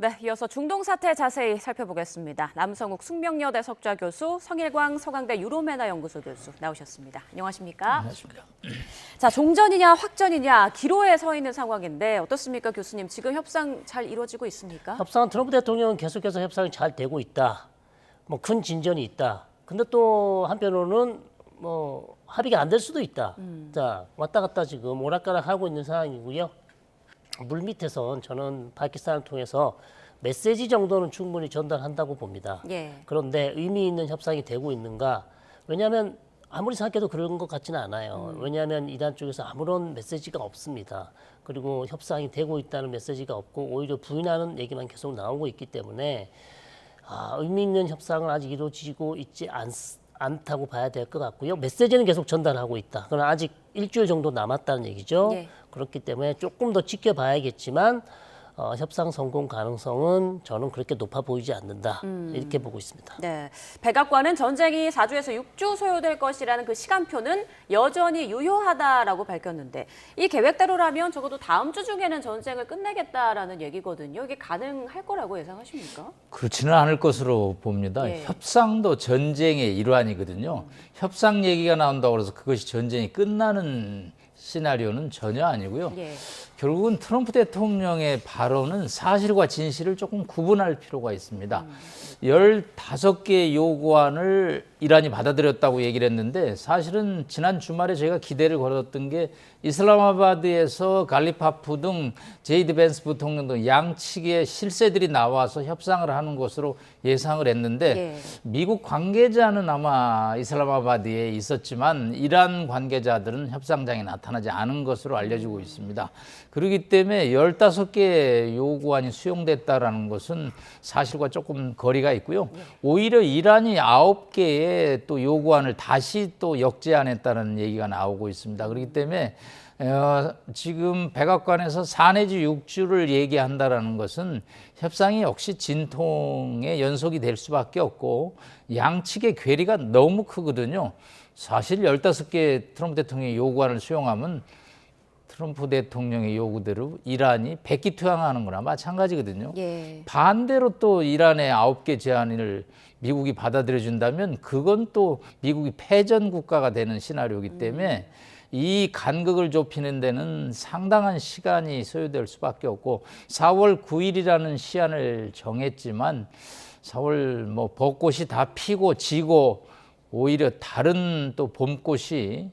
네, 이어서 중동 사태 자세히 살펴보겠습니다. 남성욱 숙명여대 석좌 교수, 성일광 서강대 유로메나 연구소 교수 나오셨습니다. 안녕하십니까? 안녕하십니까. 자, 종전이냐 확전이냐 기로에 서 있는 상황인데 어떻습니까, 교수님? 지금 협상 잘 이루어지고 있습니까? 협상은 트럼프 대통령은 계속해서 협상이 잘 되고 있다. 뭐 큰 진전이 있다. 근데 또 한편으로는 뭐 합의가 안 될 수도 있다. 자, 왔다 갔다 지금 오락가락 하고 있는 상황이고요. 물 밑에선 저는 파키스탄을 통해서 메시지 정도는 충분히 전달한다고 봅니다. 예. 그런데 의미 있는 협상이 되고 있는가? 왜냐하면 아무리 생각해도 그런 것 같지는 않아요. 왜냐하면 이란 쪽에서 아무런 메시지가 없습니다. 그리고 협상이 되고 있다는 메시지가 없고 오히려 부인하는 얘기만 계속 나오고 있기 때문에 의미 있는 협상은 아직 이루어지고 있지 않다고 봐야 될 것 같고요. 메시지는 계속 전달하고 있다. 그러나 아직 일주일 정도 남았다는 얘기죠. 예. 그렇기 때문에 조금 더 지켜봐야겠지만 협상 성공 가능성은 저는 그렇게 높아 보이지 않는다. 이렇게 보고 있습니다. 네, 백악관은 전쟁이 4주에서 6주 소요될 것이라는 그 시간표는 여전히 유효하다라고 밝혔는데 이 계획대로라면 적어도 다음 주 중에는 전쟁을 끝내겠다라는 얘기거든요. 이게 가능할 거라고 예상하십니까? 그렇지는 않을 것으로 봅니다. 예. 협상도 전쟁의 일환이거든요. 협상 얘기가 나온다고 해서 그것이 전쟁이 끝나는 시나리오는 전혀 아니고요. 예. 결국은 트럼프 대통령의 발언은 사실과 진실을 조금 구분할 필요가 있습니다. 15개의 요구안을 이란이 받아들였다고 얘기를 했는데 사실은 지난 주말에 저희가 기대를 걸었던 게 이슬라마바드에서 갈리파프 등 제이드 벤스 부통령 등 양측의 실세들이 나와서 협상을 하는 것으로 예상을 했는데 예. 미국 관계자는 아마 이슬라마바드에 있었지만 이란 관계자들은 협상장에 나타나지 않은 것으로 알려지고 있습니다. 그렇기 때문에 15개의 요구안이 수용됐다라는 것은 사실과 조금 거리가 있고요. 오히려 이란이 9개의 또 요구안을 다시 또 역제안했다는 얘기가 나오고 있습니다. 그렇기 때문에 지금 백악관에서 4 내지 6주를 얘기한다라는 것은 협상이 역시 진통의 연속이 될 수밖에 없고 양측의 괴리가 너무 크거든요. 사실 15개 트럼프 대통령의 요구안을 수용하면 트럼프 대통령의 요구대로 이란이 백기투항하는 거나 마찬가지거든요. 예. 반대로 또 이란의 9개 제안을 미국이 받아들여준다면 그건 또 미국이 패전 국가가 되는 시나리오이기 때문에 이 간극을 좁히는 데는 상당한 시간이 소요될 수밖에 없고 4월 9일이라는 시한을 정했지만 4월 뭐 벚꽃이 다 피고 지고 오히려 다른 또 봄꽃이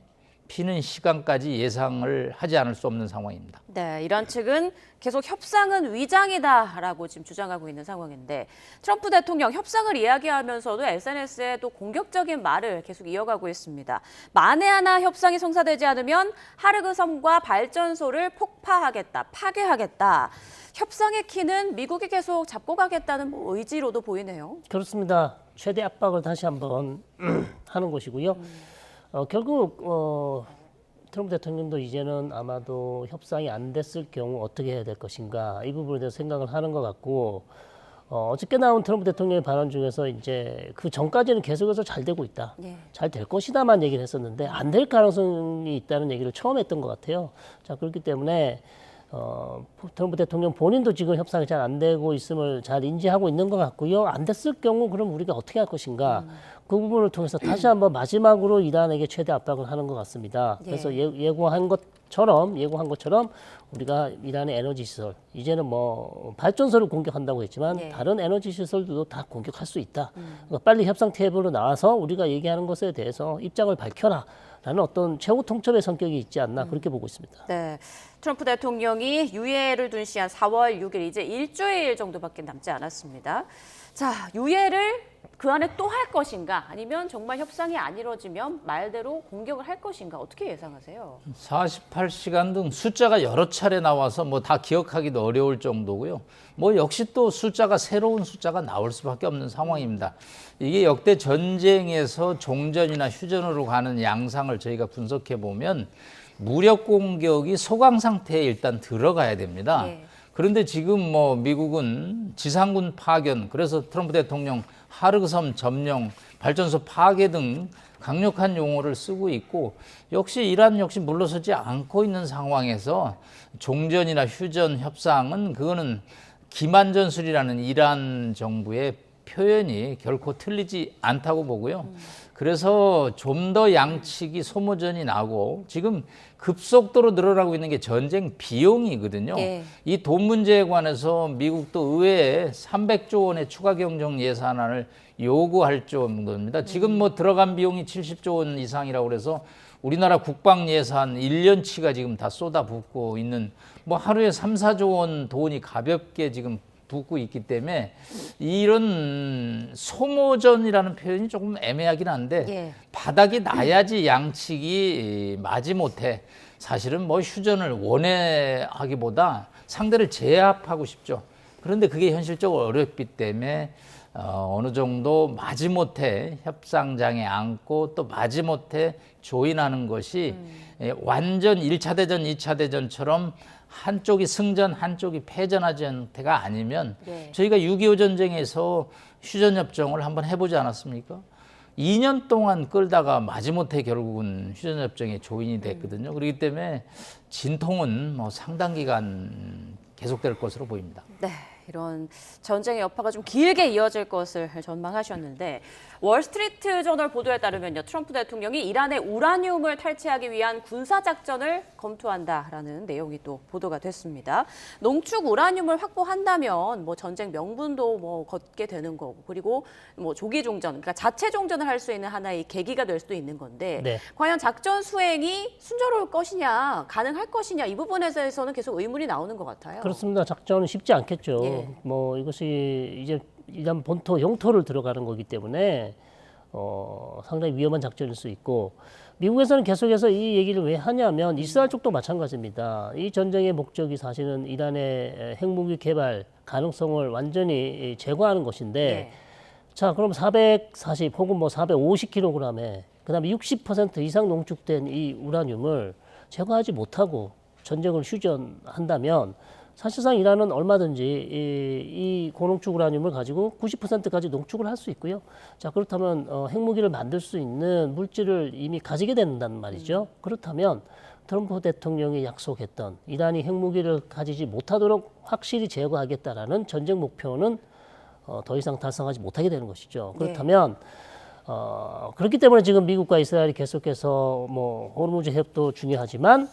피는 시간까지 예상을 하지 않을 수 없는 상황입니다. 네, 이란 측은 계속 협상은 위장이다라고 지금 주장하고 있는 상황인데 트럼프 대통령 협상을 이야기하면서도 SNS에 또 공격적인 말을 계속 이어가고 있습니다. 만에 하나 협상이 성사되지 않으면 하르그 섬과 발전소를 폭파하겠다, 파괴하겠다. 협상의 키는 미국이 계속 잡고 가겠다는 의지로도 보이네요. 그렇습니다. 최대 압박을 다시 한번 하는 것이고요. 결국 트럼프 대통령도 이제는 아마도 협상이 안 됐을 경우 어떻게 해야 될 것인가 이 부분에 대해서 생각을 하는 것 같고 어저께 나온 트럼프 대통령의 발언 중에서 이제 그 전까지는 계속해서 잘 되고 있다. 예. 잘 될 것이다만 얘기를 했었는데 안 될 가능성이 있다는 얘기를 처음 했던 것 같아요. 자, 그렇기 때문에 트럼프 대통령 본인도 지금 협상이 잘 안 되고 있음을 잘 인지하고 있는 것 같고요. 안 됐을 경우 그럼 우리가 어떻게 할 것인가 그 부분을 통해서 다시 한번 마지막으로 이란에게 최대 압박을 하는 것 같습니다. 그래서 예고한 것처럼 우리가 이란의 에너지 시설 이제는 뭐 발전소를 공격한다고 했지만 다른 에너지 시설도 다 공격할 수 있다. 그러니까 빨리 협상 테이블로 나와서 우리가 얘기하는 것에 대해서 입장을 밝혀라. 라는 어떤 최후 통첩의 성격이 있지 않나 그렇게 보고 있습니다. 네, 트럼프 대통령이 유예를 둔 시한 4월 6일 이제 일주일 정도밖에 남지 않았습니다. 자, 유예를 그 안에 또 할 것인가 아니면 정말 협상이 안 이루어지면 말대로 공격을 할 것인가 어떻게 예상하세요? 48시간 등 숫자가 여러 차례 나와서 뭐 다 기억하기도 어려울 정도고요. 뭐 역시 또 새로운 숫자가 나올 수밖에 없는 상황입니다. 이게 역대 전쟁에서 종전이나 휴전으로 가는 양상을 저희가 분석해 보면 무력 공격이 소강 상태에 일단 들어가야 됩니다. 그런데 지금 뭐 미국은 지상군 파견, 그래서 트럼프 대통령 하르그섬 점령, 발전소 파괴 등 강력한 용어를 쓰고 있고 역시 이란 역시 물러서지 않고 있는 상황에서 종전이나 휴전 협상은 그거는 기만전술이라는 이란 정부의 표현이 결코 틀리지 않다고 보고요. 그래서 좀 더 양측이 소모전이 나고 지금 급속도로 늘어나고 있는 게 전쟁 비용이거든요. 예. 이 돈 문제에 관해서 미국도 의회에 300조 원의 추가 경정 예산안을 요구할 정도입니다. 지금 뭐 들어간 비용이 70조 원 이상이라고 그래서 우리나라 국방 예산 1년치가 지금 다 쏟아붓고 있는 뭐 하루에 3, 4조 원 돈이 가볍게 지금 붓고 있기 때문에 이런 소모전이라는 표현이 조금 애매하긴 한데 예. 바닥이 나야지 양측이 마지못해 사실은 뭐 휴전을 원해하기보다 상대를 제압하고 싶죠. 그런데 그게 현실적으로 어렵기 때문에 어느 정도 마지못해 협상장에 앉고 또 마지못해 조인하는 것이 완전 1차 대전, 2차 대전처럼 한쪽이 승전, 한쪽이 패전하지 형태가 아니면 네. 저희가 6.25 전쟁에서 휴전협정을 한번 해보지 않았습니까? 2년 동안 끌다가 마지못해 결국은 휴전협정에 조인이 됐거든요. 그렇기 때문에 진통은 뭐 상당 기간 계속될 것으로 보입니다. 네, 이런 전쟁의 여파가 좀 길게 이어질 것을 전망하셨는데 월스트리트 저널 보도에 따르면요, 트럼프 대통령이 이란의 우라늄을 탈취하기 위한 군사 작전을 검토한다라는 내용이 또 보도가 됐습니다. 농축 우라늄을 확보한다면 뭐 전쟁 명분도 뭐 걷게 되는 거고, 그리고 뭐 조기 종전, 그러니까 자체 종전을 할 수 있는 하나의 계기가 될 수도 있는 건데, 네. 과연 작전 수행이 순조로울 것이냐, 가능할 것이냐, 이 부분에 대해서는 계속 의문이 나오는 것 같아요. 그렇습니다. 작전은 쉽지 않겠죠. 예. 뭐 이것이 이제 이란 본토 영토를 들어가는 거기 때문에 상당히 위험한 작전일 수 있고, 미국에서는 계속해서 이 얘기를 왜 하냐면 이스라엘 쪽도 마찬가지입니다. 이 전쟁의 목적이 사실은 이란의 핵무기 개발 가능성을 완전히 제거하는 것인데, 예. 자, 그럼 440 혹은 뭐 450kg에 그다음에 60% 이상 농축된 이 우라늄을 제거하지 못하고 전쟁을 휴전한다면 사실상 이란은 얼마든지 이 고농축 우라늄을 가지고 90%까지 농축을 할 수 있고요. 자, 그렇다면 핵무기를 만들 수 있는 물질을 이미 가지게 된다는 말이죠. 그렇다면 트럼프 대통령이 약속했던 이란이 핵무기를 가지지 못하도록 확실히 제거하겠다라는 전쟁 목표는 더 이상 달성하지 못하게 되는 것이죠. 그렇다면 그렇기 때문에 지금 미국과 이스라엘이 계속해서 뭐 호르무즈 해협도 중요하지만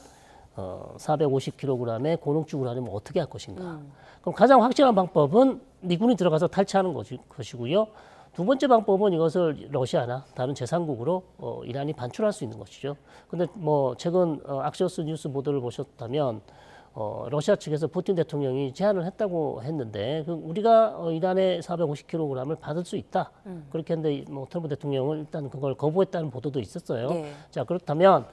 450kg의 고농축 우라늄을 어떻게 할 것인가. 그럼 가장 확실한 방법은 미군이 들어가서 탈취하는 것이고요. 두 번째 방법은 이것을 러시아나 다른 제3국으로 이란이 반출할 수 있는 것이죠. 근데 뭐 최근 악시오스 뉴스 보도를 보셨다면 러시아 측에서 푸틴 대통령이 제안을 했다고 했는데 우리가 이란의 450kg을 받을 수 있다. 그렇게 했는데 뭐 트럼프 대통령은 일단 그걸 거부했다는 보도도 있었어요. 네. 자, 그렇다면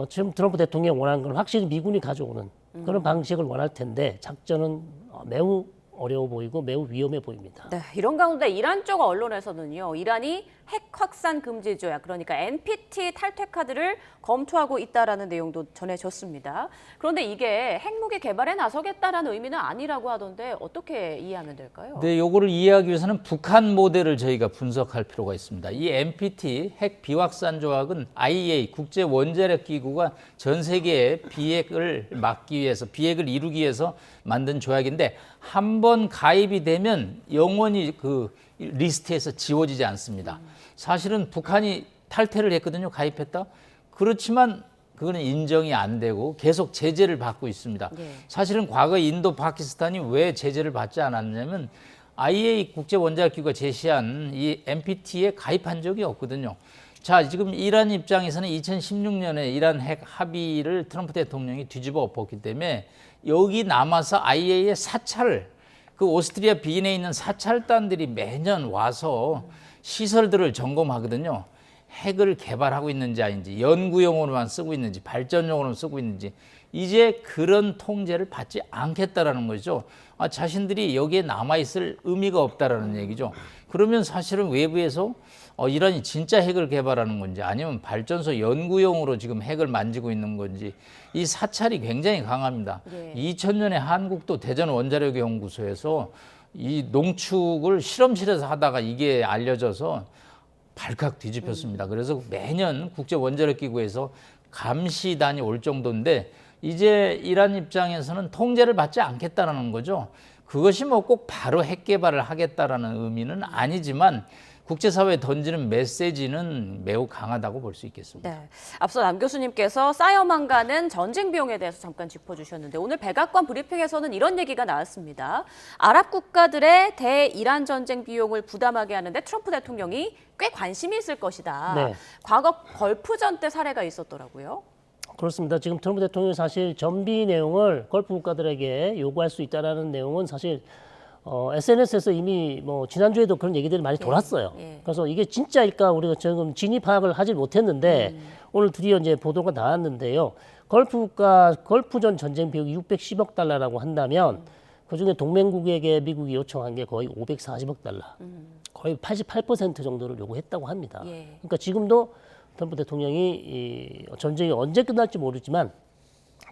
지금 트럼프 대통령이 원하는 건 확실히 미군이 가져오는 그런 방식을 원할 텐데 작전은 매우 어려워 보이고 매우 위험해 보입니다. 네, 이런 가운데 이란 쪽 언론에서는요, 이란이 핵 확산 금지 조약, 그러니까 NPT 탈퇴 카드를 검토하고 있다라는 내용도 전해졌습니다. 그런데 이게 핵무기 개발에 나서겠다라는 의미는 아니라고 하던데 어떻게 이해하면 될까요? 네, 요거를 이해하기 위해서는 북한 모델을 저희가 분석할 필요가 있습니다. 이 NPT 핵 비확산 조약은 IAEA 국제 원자력 기구가 전 세계의 비핵을 막기 위해서, 비핵을 이루기 위해서 만든 조약인데 한 번 가입이 되면 영원히 그 리스트에서 지워지지 않습니다. 사실은 북한이 탈퇴를 했거든요. 가입했다. 그렇지만 그거는 인정이 안 되고 계속 제재를 받고 있습니다. 네. 사실은 과거 인도, 파키스탄이 왜 제재를 받지 않았냐면 IAEA 국제 원자력 기구가 제시한 이 NPT에 가입한 적이 없거든요. 자, 지금 이란 입장에서는 2016년에 이란 핵 합의를 트럼프 대통령이 뒤집어 엎었기 때문에 여기 남아서 IAEA의 사찰, 그 오스트리아 비엔에 있는 사찰단들이 매년 와서 시설들을 점검하거든요. 핵을 개발하고 있는지 아닌지, 연구용으로만 쓰고 있는지, 발전용으로만 쓰고 있는지, 이제 그런 통제를 받지 않겠다라는 거죠. 자신들이 여기에 남아있을 의미가 없다라는 얘기죠. 그러면 사실은 외부에서 이란이 진짜 핵을 개발하는 건지 아니면 발전소 연구용으로 지금 핵을 만지고 있는 건지 이 사찰이 굉장히 강합니다. 네. 2000년에 한국도 대전 원자력연구소에서 이 농축을 실험실에서 하다가 이게 알려져서 발칵 뒤집혔습니다. 그래서 매년 국제 원자력 기구에서 감시단이 올 정도인데 이제 이란 입장에서는 통제를 받지 않겠다는 거죠. 그것이 뭐 꼭 바로 핵 개발을 하겠다라는 의미는 아니지만 국제사회에 던지는 메시지는 매우 강하다고 볼 수 있겠습니다. 네. 앞서 남 교수님께서 쌓여만 가는 전쟁 비용에 대해서 잠깐 짚어주셨는데 오늘 백악관 브리핑에서는 이런 얘기가 나왔습니다. 아랍 국가들의 대이란 전쟁 비용을 부담하게 하는데 트럼프 대통령이 꽤 관심이 있을 것이다. 네. 과거 걸프전 때 사례가 있었더라고요. 그렇습니다. 지금 트럼프 대통령이 사실 전비 내용을 걸프 국가들에게 요구할 수 있다라는 내용은 사실 SNS에서 이미 뭐 지난주에도 그런 얘기들이 많이 돌았어요. 예. 그래서 이게 진짜일까 우리가 지금 진위 파악을 하지 못했는데 오늘 드디어 이제 보도가 나왔는데요. 걸프전 전쟁 비용이 610억 달러라고 한다면 그중에 동맹국에게 미국이 요청한 게 거의 540억 달러. 거의 88% 정도를 요구했다고 합니다. 예. 그러니까 지금도 트럼프 대통령이 이 전쟁이 언제 끝날지 모르지만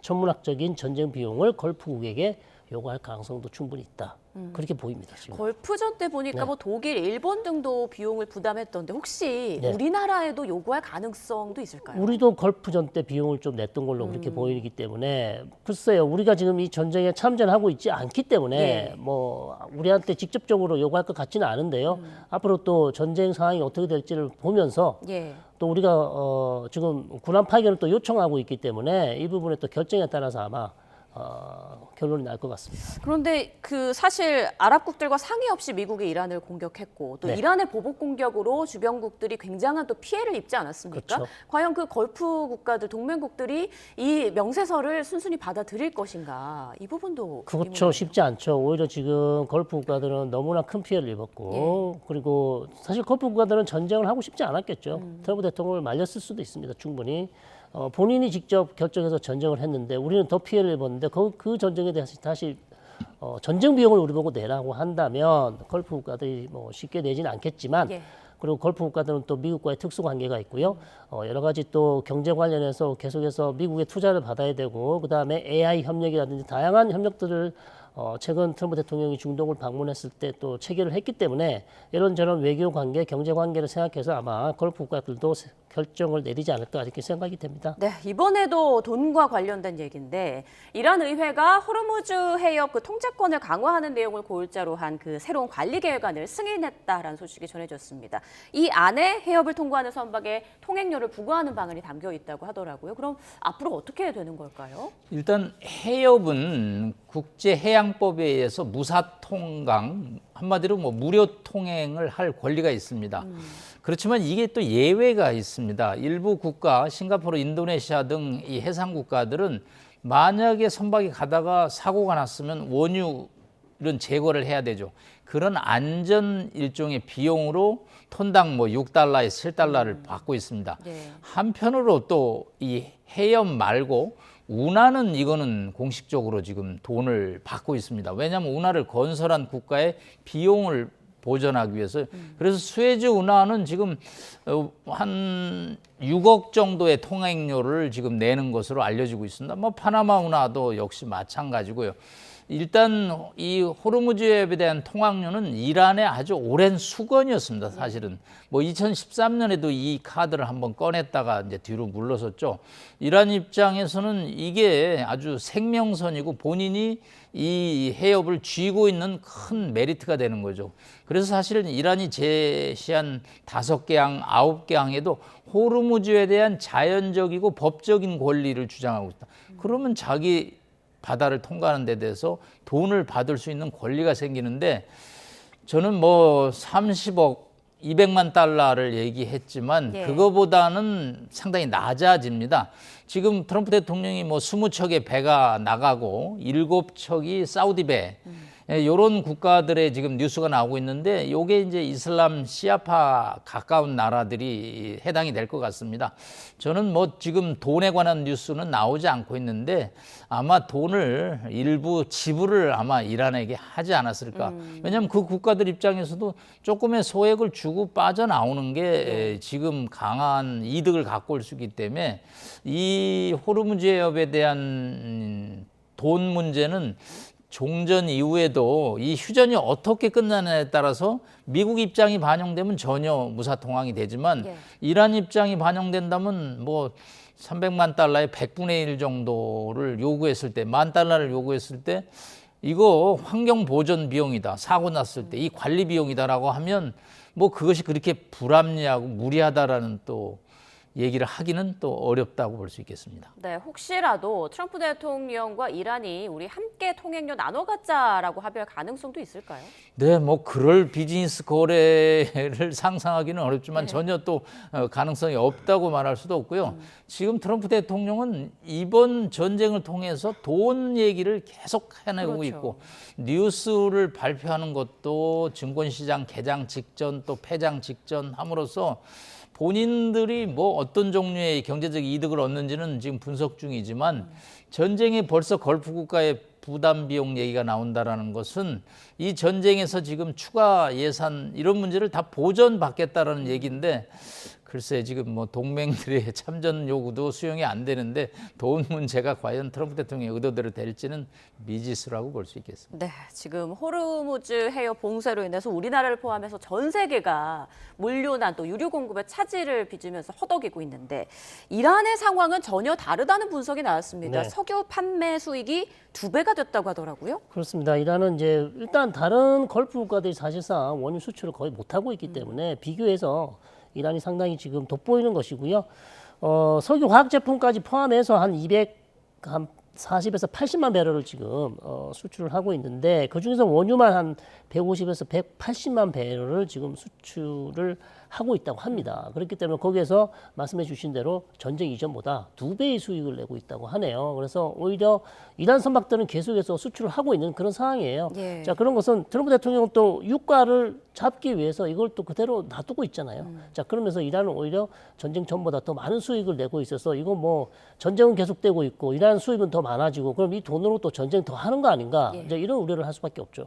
천문학적인 전쟁 비용을 걸프국에게 요구할 가능성도 충분히 있다. 그렇게 보입니다. 지금. 걸프전 때 보니까 네. 뭐 독일, 일본 등도 비용을 부담했던데 혹시 네. 우리나라에도 요구할 가능성도 있을까요? 우리도 걸프전 때 비용을 좀 냈던 걸로 그렇게 보이기 때문에 글쎄요. 우리가 지금 이 전쟁에 참전하고 있지 않기 때문에 예. 뭐 우리한테 직접적으로 요구할 것 같지는 않은데요. 앞으로 또 전쟁 상황이 어떻게 될지를 보면서 예. 또 우리가 지금 군함 파견을 또 요청하고 있기 때문에 이 부분에 또 결정에 따라서 아마 결론이 날 것 같습니다. 그런데 그 사실 아랍국들과 상의 없이 미국이 이란을 공격했고 또 네. 이란의 보복 공격으로 주변국들이 굉장한 또 피해를 입지 않았습니까? 그렇죠. 과연 그 걸프 국가들, 동맹국들이 이 명세서를 순순히 받아들일 것인가? 이 부분도 그렇죠. 의문이네요. 쉽지 않죠. 오히려 지금 걸프 국가들은 너무나 큰 피해를 입었고 그리고 사실 걸프 국가들은 전쟁을 하고 싶지 않았겠죠. 트럼프 대통령을 말렸을 수도 있습니다. 충분히. 본인이 직접 결정해서 전쟁을 했는데 우리는 더 피해를 입었는데 그 전쟁에 대해서 다시 전쟁 비용을 우리 보고 내라고 한다면 걸프 국가들이 뭐 쉽게 내지는 않겠지만 예. 그리고 걸프 국가들은 또 미국과의 특수 관계가 있고요. 여러 가지 또 경제 관련해서 계속해서 미국의 투자를 받아야 되고 그다음에 AI 협력이라든지 다양한 협력들을 최근 트럼프 대통령이 중동을 방문했을 때 또 체결을 했기 때문에 이런저런 외교 관계, 경제 관계를 생각해서 아마 걸프 국가들도 결정을 내리지 않을까 이렇게 생각이 됩니다. 네, 이번에도 돈과 관련된 얘기인데 이란 의회가 호르무즈 해협 그 통제권을 강화하는 내용을 골자로 한 그 새로운 관리 계획안을 승인했다라는 소식이 전해졌습니다. 이 안에 해협을 통과하는 선박에 통행료를 부과하는 방안이 담겨 있다고 하더라고요. 그럼 앞으로 어떻게 되는 걸까요? 일단 해협은 국제해양법에 의해서 무사통강, 한마디로 뭐 무료 통행을 할 권리가 있습니다. 그렇지만 이게 또 예외가 있습니다. 일부 국가, 싱가포르, 인도네시아 등 이 해상 국가들은 만약에 선박이 가다가 사고가 났으면 원유는 제거를 해야 되죠. 그런 안전 일종의 비용으로 톤당 뭐 6달러에서 7달러를 받고 있습니다. 네. 한편으로 또 이 해협 말고 운하는 이거는 공식적으로 지금 돈을 받고 있습니다. 왜냐하면 운하를 건설한 국가의 비용을 보전하기 위해서. 그래서 수에즈 운하는 지금 한 6억 정도의 통행료를 지금 내는 것으로 알려지고 있습니다. 뭐 파나마 운하도 역시 마찬가지고요. 일단 이 호르무즈 해협에 대한 통항료는 이란의 아주 오랜 수건이었습니다. 사실은 뭐 2013년에도 이 카드를 한번 꺼냈다가 이제 뒤로 물러섰죠. 이란 입장에서는 이게 아주 생명선이고 본인이 이 해협을 쥐고 있는 큰 메리트가 되는 거죠. 그래서 사실은 이란이 제시한 5개 항, 9개 항에도 호르무즈에 대한 자연적이고 법적인 권리를 주장하고 있다. 그러면 자기 바다를 통과하는 데 대해서 돈을 받을 수 있는 권리가 생기는데 저는 뭐 30억, 200만 달러를 얘기했지만 예. 그거보다는 상당히 낮아집니다. 지금 트럼프 대통령이 뭐 20척의 배가 나가고 7척이 사우디 배 이런 국가들의 지금 뉴스가 나오고 있는데 이게 이제 이슬람 시아파 가까운 나라들이 해당이 될 것 같습니다. 저는 뭐 지금 돈에 관한 뉴스는 나오지 않고 있는데 아마 돈을 일부 지불을 아마 이란에게 하지 않았을까. 왜냐하면 그 국가들 입장에서도 조금의 소액을 주고 빠져나오는 게 지금 강한 이득을 갖고 올 수 있기 때문에 이 호르무즈 해협에 대한 돈 문제는 종전 이후에도 이 휴전이 어떻게 끝나느냐에 따라서 미국 입장이 반영되면 전혀 무사통항이 되지만 예. 이란 입장이 반영된다면 뭐 300만 달러의 100분의 1 정도를 요구했을 때, $10,000를 요구했을 때 이거 환경 보전 비용이다. 사고 났을 때 이 관리 비용이다라고 하면 뭐 그것이 그렇게 불합리하고 무리하다라는 또 얘기를 하기는 또 어렵다고 볼 수 있겠습니다. 네, 혹시라도 트럼프 대통령과 이란이 우리 함께 통행료 나눠 갖자라고 합의할 가능성도 있을까요? 네, 뭐 그럴 비즈니스 거래를 상상하기는 어렵지만 전혀 또 가능성이 없다고 말할 수도 없고요. 지금 트럼프 대통령은 이번 전쟁을 통해서 돈 얘기를 계속 해내고 그렇죠. 있고 뉴스를 발표하는 것도 증권시장 개장 직전 또 폐장 직전 함으로써 본인들이 뭐 어떤 종류의 경제적 이득을 얻는지는 지금 분석 중이지만 전쟁에 벌써 걸프 국가의 부담 비용 얘기가 나온다라는 것은 이 전쟁에서 지금 추가 예산 이런 문제를 다 보전받겠다라는 얘기인데 글쎄 지금 뭐 동맹들의 참전 요구도 수용이 안 되는데 돈 문제가 과연 트럼프 대통령의 의도대로 될지는 미지수라고 볼 수 있겠습니다. 네, 지금 호르무즈 해협 봉쇄로 인해서 우리나라를 포함해서 전 세계가 물류나 또 유류 공급에 차질을 빚으면서 허덕이고 있는데 이란의 상황은 전혀 다르다는 분석이 나왔습니다. 네. 석유 판매 수익이 2배가 됐다고 하더라고요. 그렇습니다. 이란은 이제 일단 다른 걸프 국가들이 사실상 원유 수출을 거의 못 하고 있기 때문에 비교해서 이란이 상당히 지금 돋보이는 것이고요. 석유 화학 제품까지 포함해서 한 240에서 80만 배럴을 지금 수출을 하고 있는데 그 중에서 원유만 한 150에서 180만 배럴을 지금 수출을 하고 있다고 합니다. 그렇기 때문에 거기에서 말씀해 주신 대로 전쟁 이전보다 2배의 수익을 내고 있다고 하네요. 그래서 오히려 이란 선박들은 계속해서 수출을 하고 있는 그런 상황이에요. 예. 자, 그런 것은 트럼프 대통령은 또 유가를 잡기 위해서 이걸 또 그대로 놔두고 있잖아요. 자, 그러면서 이란은 오히려 전쟁 전보다 더 많은 수익을 내고 있어서 이거 뭐 전쟁은 계속되고 있고 이란 수입은 더 많아지고 그럼 이 돈으로 또 전쟁 더 하는 거 아닌가? 예. 이제 이런 우려를 할 수밖에 없죠.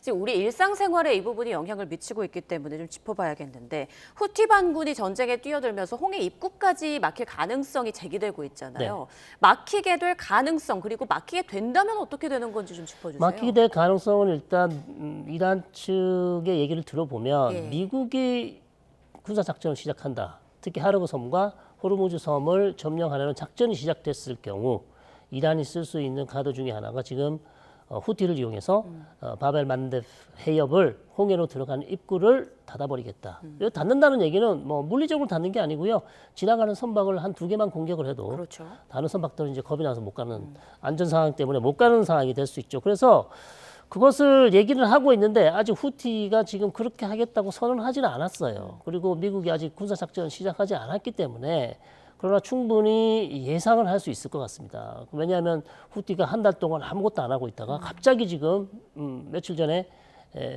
지금 우리 일상생활에 이 부분이 영향을 미치고 있기 때문에 좀 짚어봐야겠는데 후티 반군이 전쟁에 뛰어들면서 홍해 입구까지 막힐 가능성이 제기되고 있잖아요. 막히게 될 가능성 그리고 막히게 된다면 어떻게 되는 건지 좀 짚어주세요. 막히게 될 가능성은 일단 이란 측의 얘기를 들어보면 예. 미국이 군사 작전을 시작한다. 특히 하르브 섬과 호르무즈 섬을 점령하려는 작전이 시작됐을 경우 이란이 쓸 수 있는 카드 중에 하나가 지금 후티를 이용해서 바벨 만뎁 해협을 홍해로 들어가는 입구를 닫아버리겠다. 이거 닫는다는 얘기는 뭐 물리적으로 닫는 게 아니고요. 지나가는 선박을 한 2개만 공격을 해도 그렇죠. 다른 선박들은 이제 겁이 나서 못 가는 안전 상황 때문에 못 가는 상황이 될 수 있죠. 그래서 그것을 얘기를 하고 있는데 아직 후티가 지금 그렇게 하겠다고 선언하지는 않았어요. 그리고 미국이 아직 군사 작전을 시작하지 않았기 때문에 그러나 충분히 예상을 할 수 있을 것 같습니다. 왜냐하면 후티가 한 달 동안 아무것도 안 하고 있다가 갑자기 지금 며칠 전에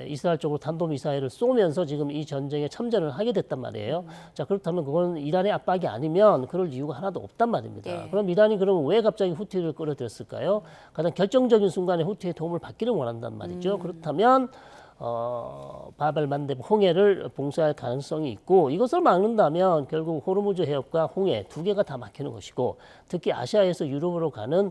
이스라엘 쪽으로 탄도미사일을 쏘면서 지금 이 전쟁에 참전을 하게 됐단 말이에요. 자, 그렇다면 그건 이란의 압박이 아니면 그럴 이유가 하나도 없단 말입니다. 예. 그럼 이란이 그러면 왜 갑자기 후티를 끌어들였을까요? 가장 결정적인 순간에 후티의 도움을 받기를 원한단 말이죠. 그렇다면 바벨 만뎁 홍해를 봉쇄할 가능성이 있고 이것을 막는다면 결국 호르무즈 해협과 홍해 2개가 다 막히는 것이고 특히 아시아에서 유럽으로 가는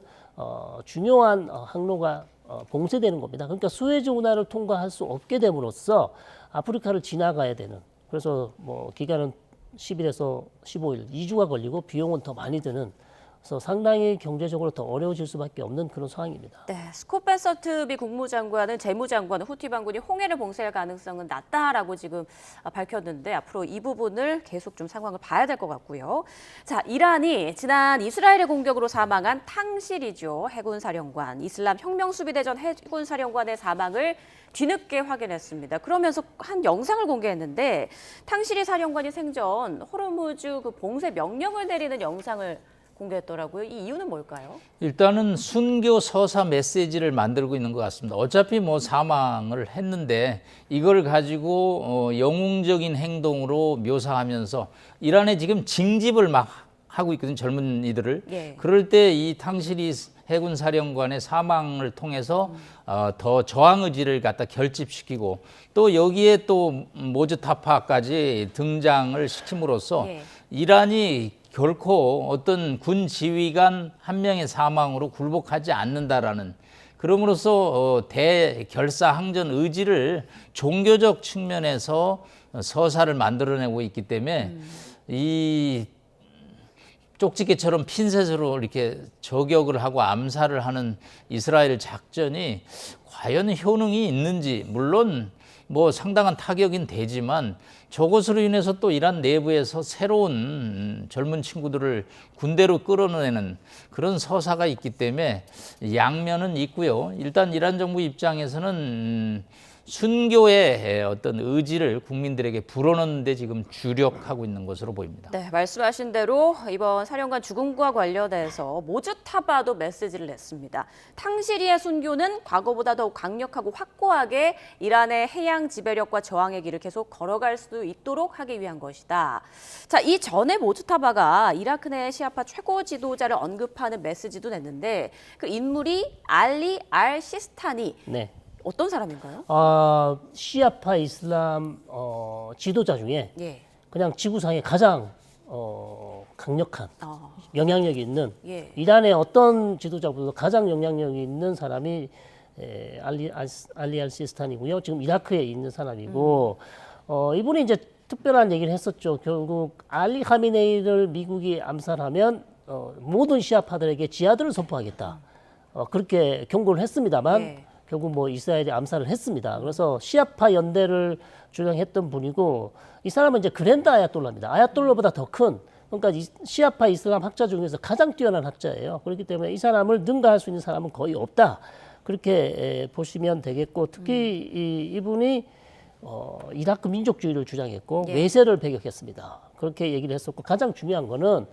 중요한 항로가 봉쇄되는 겁니다. 그러니까 수에즈 운하를 통과할 수 없게 됨으로써 아프리카를 지나가야 되는 그래서 뭐 기간은 10일에서 15일, 2주가 걸리고 비용은 더 많이 드는 그래서 상당히 경제적으로 더 어려워질 수밖에 없는 그런 상황입니다. 네, 스콧 벤서트 미 국무장관은 재무장관은 후티 반군이 홍해를 봉쇄할 가능성은 낮다라고 지금 밝혔는데 앞으로 이 부분을 계속 좀 상황을 봐야 될 것 같고요. 자, 이란이 지난 이스라엘의 공격으로 사망한 탕시리죠. 해군 사령관, 이슬람 혁명수비대전 해군 사령관의 사망을 뒤늦게 확인했습니다. 그러면서 한 영상을 공개했는데 탕시리 사령관이 생전 호르무즈 그 봉쇄 명령을 내리는 영상을 공개했더라고요. 이 이유는 뭘까요? 일단은 순교 서사 메시지를 만들고 있는 것 같습니다. 어차피 뭐 사망을 했는데 이걸 가지고 영웅적인 행동으로 묘사하면서 이란에 지금 징집을 막 하고 있거든요. 젊은이들을. 예. 그럴 때 이 탕시리 해군 사령관의 사망을 통해서 더 저항 의지를 갖다 결집시키고 또 여기에 또 모즈타파까지 등장을 시킴으로써 예. 이란이 결코 어떤 군 지휘관 한 명의 사망으로 굴복하지 않는다라는 그럼으로써 대결사항전 의지를 종교적 측면에서 서사를 만들어내고 있기 때문에 이 쪽지게처럼 핀셋으로 이렇게 저격을 하고 암살을 하는 이스라엘 작전이 과연 효능이 있는지, 물론 뭐 상당한 타격은 되지만 저것으로 인해서 또 이란 내부에서 새로운 젊은 친구들을 군대로 끌어내는 그런 서사가 있기 때문에 양면은 있고요. 일단 이란 정부 입장에서는 순교의 어떤 의지를 국민들에게 불어넣는 데 지금 주력하고 있는 것으로 보입니다. 네, 말씀하신 대로 이번 사령관 죽음과 관련해서 모즈타바도 메시지를 냈습니다. 탕시리의 순교는 과거보다 더욱 강력하고 확고하게 이란의 해양 지배력과 저항의 길을 계속 걸어갈 수 있도록 하기 위한 것이다. 자, 이 전에 모즈타바가 이라크 내 시아파 최고 지도자를 언급하는 메시지도 냈는데 그 인물이 알리 알 시스타니. 네. 어떤 사람인가요? 시아파 이슬람 지도자 중에 예. 그냥 지구상에 가장 강력한 영향력이 있는 예. 이란의 어떤 지도자보다도 가장 영향력이 있는 사람이 알리 알 시스탄이고요. 지금 이라크에 있는 사람이고 이분이 이제 특별한 얘기를 했었죠. 결국 알리 하미네이를 미국이 암살하면 모든 시아파들에게 지하들을 선포하겠다. 그렇게 경고를 했습니다만 예. 결국 뭐 이스라엘이 암살을 했습니다. 그래서 시아파 연대를 주장했던 분이고 이 사람은 이제 그랜드 아야톨라입니다. 아야톨라보다 더 큰 그러니까 시아파 이슬람 학자 중에서 가장 뛰어난 학자예요. 그렇기 때문에 이 사람을 능가할 수 있는 사람은 거의 없다. 그렇게 보시면 되겠고 특히 이분이 이라크 민족주의를 주장했고 예. 외세를 배격했습니다. 그렇게 얘기를 했었고 가장 중요한 거는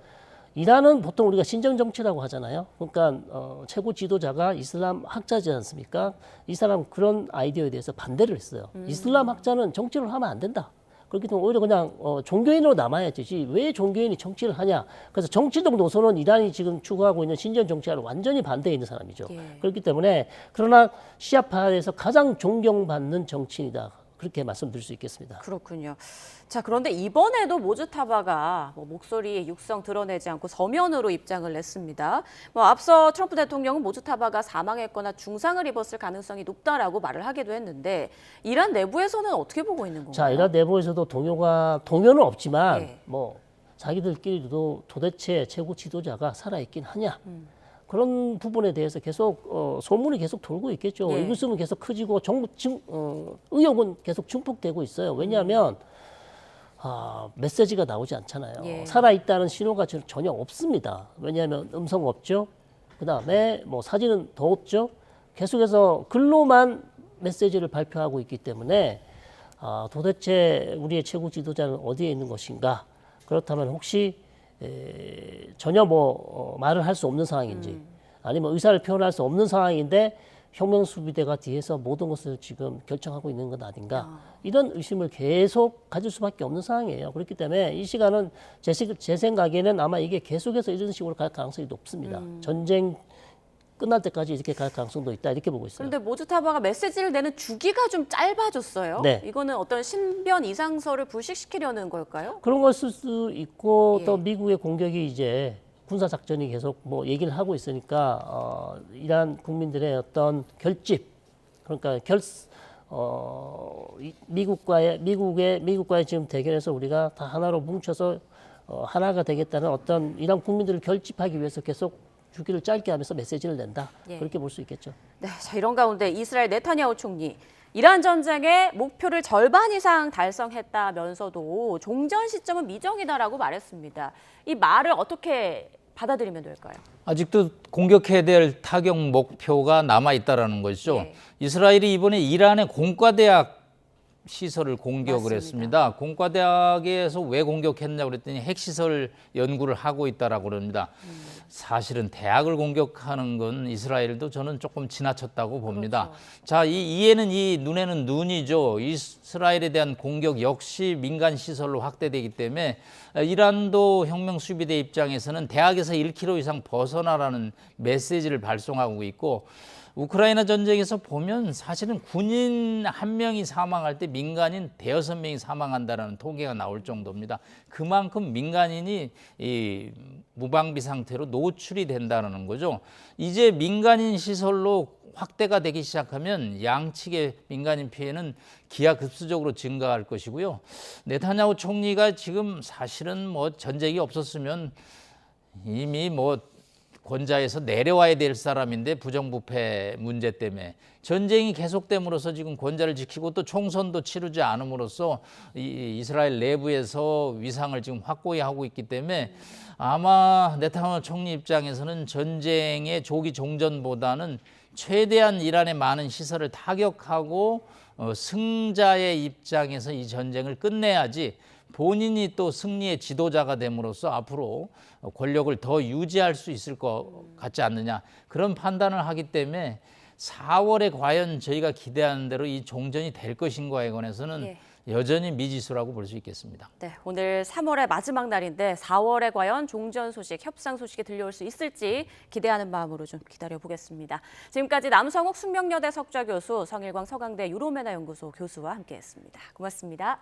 이란은 보통 우리가 신정 정치라고 하잖아요. 그러니까 최고 지도자가 이슬람 학자지 않습니까? 이 사람 그런 아이디어에 대해서 반대를 했어요. 이슬람 학자는 정치를 하면 안 된다. 그렇기 때문에 오히려 그냥 종교인으로 남아야 되지 왜 종교인이 정치를 하냐. 그래서 정치적 노선은 이란이 지금 추구하고 있는 신전 정치와는 완전히 반대에 있는 사람이죠. 예. 그렇기 때문에 그러나 시아파에서 가장 존경받는 정치인이다. 그렇게 말씀드릴 수 있겠습니다. 그렇군요. 자, 그런데 이번에도 모즈타바가 목소리의 육성 드러내지 않고 서면으로 입장을 냈습니다. 앞서 트럼프 대통령은 모즈타바가 사망했거나 중상을 입었을 가능성이 높다라고 말을 하기도 했는데 이란 내부에서는 어떻게 보고 있는 건가요? 자, 이란 내부에서도 동요는 없지만 예. 뭐 자기들끼리도 도대체 최고 지도자가 살아있긴 하냐. 그런 부분에 대해서 계속 소문이 계속 돌고 있겠죠. 예. 의구심은 계속 커지고 의혹은 계속 증폭되고 있어요. 왜냐하면 메시지가 나오지 않잖아요. 예. 살아있다는 신호가 전혀 없습니다. 왜냐하면 음성 없죠. 그다음에 뭐 사진은 더 없죠. 계속해서 글로만 메시지를 발표하고 있기 때문에 도대체 우리의 최고 지도자는 어디에 있는 것인가. 그렇다면 혹시 전혀 말을 할 수 없는 상황인지 아니면 의사를 표현할 수 없는 상황인데 혁명수비대가 뒤에서 모든 것을 지금 결정하고 있는 것 아닌가 이런 의심을 계속 가질 수밖에 없는 상황이에요. 그렇기 때문에 이 시간은 제 생각에는 아마 이게 계속해서 이런 식으로 갈 가능성이 높습니다. 전쟁 끝날 때까지 이렇게 갈 가능성도 있다 이렇게 보고 있어요. 그런데 모즈타바가 메시지를 내는 주기가 좀 짧아졌어요. 네. 이거는 어떤 신변 이상설을 불식시키려는 걸까요? 그런 걸 쓸 수 있고 예. 또 미국의 공격이 이제 군사 작전이 계속 얘기를 하고 있으니까 이란 국민들의 어떤 결집 그러니까 미국과의 지금 대결에서 우리가 다 하나로 뭉쳐서 하나가 되겠다는 어떤 이란 국민들을 결집하기 위해서 계속 주기를 짧게 하면서 메시지를 낸다. 예. 그렇게 볼 수 있겠죠. 네, 자, 이런 가운데 이스라엘 네타냐후 총리 이란 전쟁의 목표를 절반 이상 달성했다면서도 종전 시점은 미정이다라고 말했습니다. 이 말을 어떻게 받아들이면 될까요? 아직도 공격해야 될 타격 목표가 남아 있다라는 것이죠. 예. 이스라엘이 이번에 이란의 공과대학 시설을 공격을 맞습니다. 했습니다. 공과대학에서 왜 공격했냐 그랬더니 핵시설 연구를 하고 있다라고 그럽니다. 사실은 대학을 공격하는 건 이스라엘도 저는 조금 지나쳤다고 봅니다. 그렇죠. 자, 이에는 눈에는 눈이죠. 이스라엘에 대한 공격 역시 민간 시설로 확대되기 때문에 이란도 혁명수비대 입장에서는 대학에서 1km 이상 벗어나라는 메시지를 발송하고 있고 우크라이나 전쟁에서 보면 사실은 군인 한 명이 사망할 때 민간인 대여섯 명이 사망한다는 통계가 나올 정도입니다. 그만큼 민간인이 이 무방비 상태로 노출이 된다는 거죠. 이제 민간인 시설로 확대가 되기 시작하면 양측의 민간인 피해는 기하급수적으로 증가할 것이고요. 네타냐후 총리가 지금 사실은 전쟁이 없었으면 이미 뭐 권좌에서 내려와야 될 사람인데 부정부패 문제 때문에 전쟁이 계속됨으로써 지금 권좌를 지키고 또 총선도 치르지 않음으로써 이스라엘 내부에서 위상을 지금 확고히 하고 있기 때문에 아마 네타냐후 총리 입장에서는 전쟁의 조기 종전보다는 최대한 이란의 많은 시설을 타격하고 승자의 입장에서 이 전쟁을 끝내야지 본인이 또 승리의 지도자가 됨으로써 앞으로 권력을 더 유지할 수 있을 것 같지 않느냐, 그런 판단을 하기 때문에 4월에 과연 저희가 기대하는 대로 이 종전이 될 것인가에 관해서는 예. 여전히 미지수라고 볼 수 있겠습니다. 네, 오늘 3월의 마지막 날인데 4월에 과연 종전 소식, 협상 소식이 들려올 수 있을지 기대하는 마음으로 좀 기다려보겠습니다. 지금까지 남성욱 숙명여대 석좌교수, 성일광 서강대 유로메나 연구소 교수와 함께했습니다. 고맙습니다.